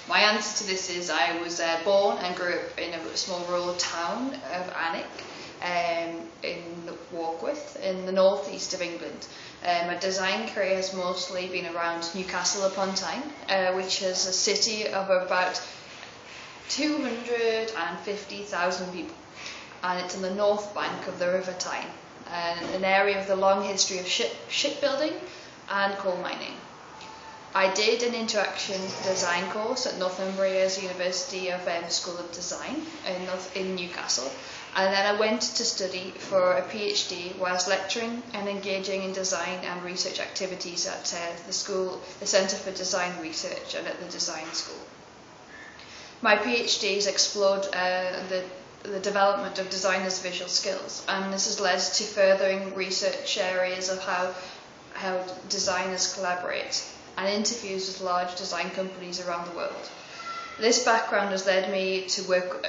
My answer to this is I was born and grew up in a small rural town of Alnwick in Warkworth in the northeast of England. My design career has mostly been around Newcastle upon Tyne, which is a city of about 250,000 people, and it's on the north bank of the River Tyne, an area with a long history of shipbuilding and coal mining. I did an interaction design course at Northumbria's University of School of Design in Newcastle, and then I went to study for a PhD whilst lecturing and engaging in design and research activities at the Centre for Design Research and at the Design School. My PhD has explored the development of designers' visual skills, and this has led to furthering research areas of how designers collaborate and interviews with large design companies around the world. This background has led me to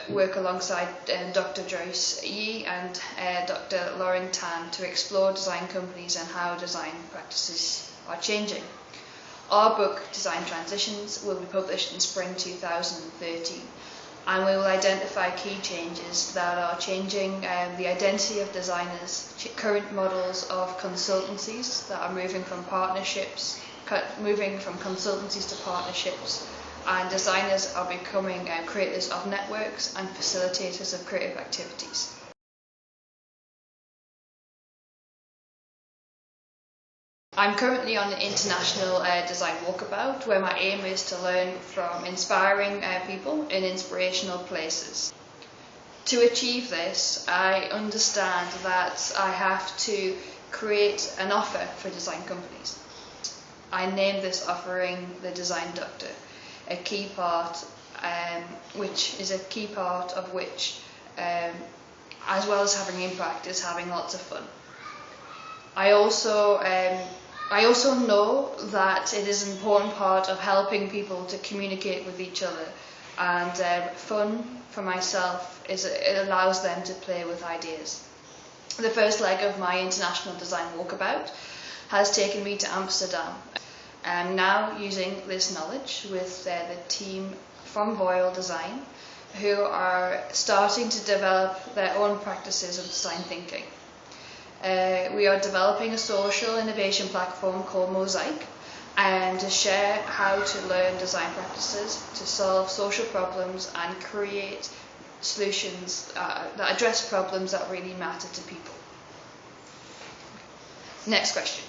work alongside Dr. Joyce Yee and Dr. Lauren Tan to explore design companies and how design practices are changing. Our book, Design Transitions, will be published in spring 2013, and we will identify key changes that are changing the identity of designers, current models of consultancies that are moving from consultancies to partnerships, and designers are becoming creators of networks and facilitators of creative activities. I'm currently on an international design walkabout where my aim is to learn from inspiring people in inspirational places. To achieve this, I understand that I have to create an offer for design companies. I named this offering the Design Doctor, a key part of which, as well as having impact, is having lots of fun. I also know that it is an important part of helping people to communicate with each other, and fun for myself is it allows them to play with ideas. The first leg of my international design walkabout has taken me to Amsterdam. I'm now using this knowledge with the team from Voile Design, who are starting to develop their own practices of design thinking. We are developing a social innovation platform called Mosaic, and to share how to learn design practices to solve social problems and create solutions that address problems that really matter to people. Next question.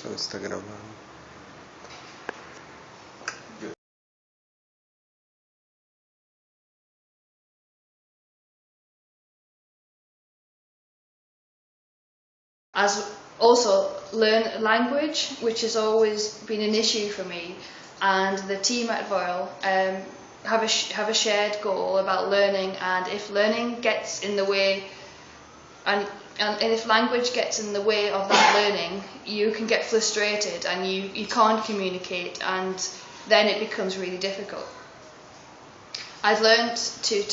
Só está gravando. Also learn language, which has always been an issue for me, and the team at Voile have a shared goal about learning, and if learning gets in the way, and if language gets in the way of that learning, you can get frustrated and you can't communicate, and then it becomes really difficult. I've learned to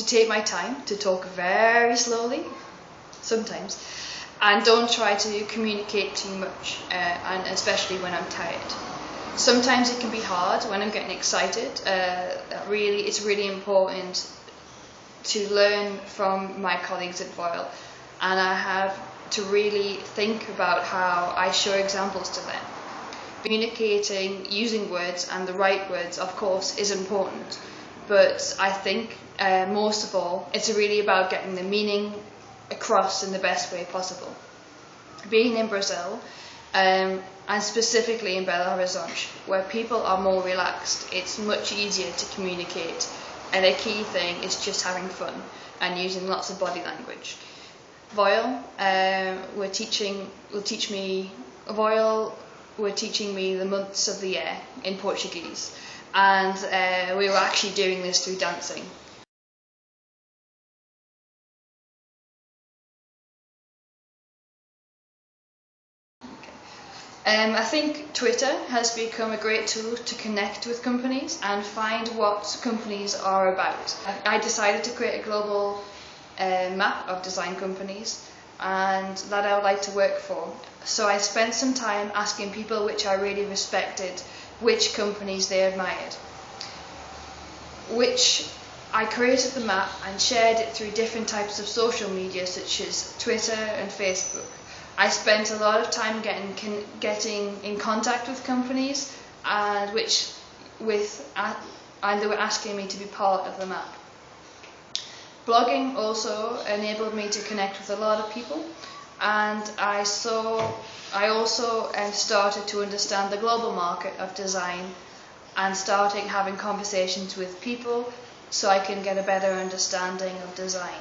take my time, to talk very slowly, sometimes, and don't try to communicate too much, and especially when I'm tired. Sometimes it can be hard when I'm getting excited. It's really important to learn from my colleagues at Voile, and I have to really think about how I show examples to them. Communicating using words, and the right words, of course, is important, but I think most of all it's really about getting the meaning across in the best way possible. Being in Brazil, and specifically in Belo Horizonte, where people are more relaxed, it's much easier to communicate, and a key thing is just having fun and using lots of body language. Voile were teaching me the months of the year in Portuguese, and we were actually doing this through dancing. I think Twitter has become a great tool to connect with companies and find what companies are about. I decided to create a global map of design companies, and that I would like to work for. So I spent some time asking people which I really respected, which companies they admired. Which I created the map and shared it through different types of social media such as Twitter and Facebook. I spent a lot of time getting in contact with companies and they were asking me to be part of the map. Blogging also enabled me to connect with a lot of people, and I also started to understand the global market of design and started having conversations with people so I can get a better understanding of design.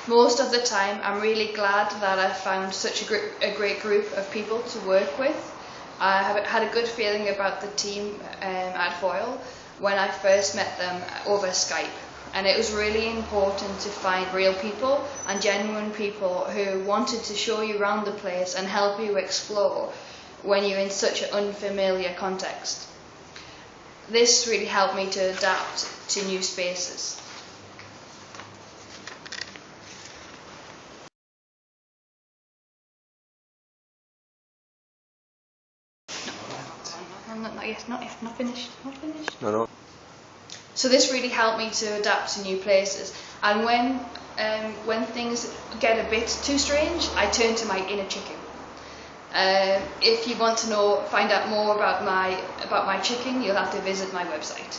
Most of the time I'm really glad that I found such a great group of people to work with. I had a good feeling about the team at Foyle when I first met them over Skype, and it was really important to find real people and genuine people who wanted to show you around the place and help you explore when you're in such an unfamiliar context. This really helped me to adapt to new spaces. Not finished. No. So this really helped me to adapt to new places, and when things get a bit too strange, I turn to my inner chicken. If you want to find out more about my chicken, you'll have to visit my website.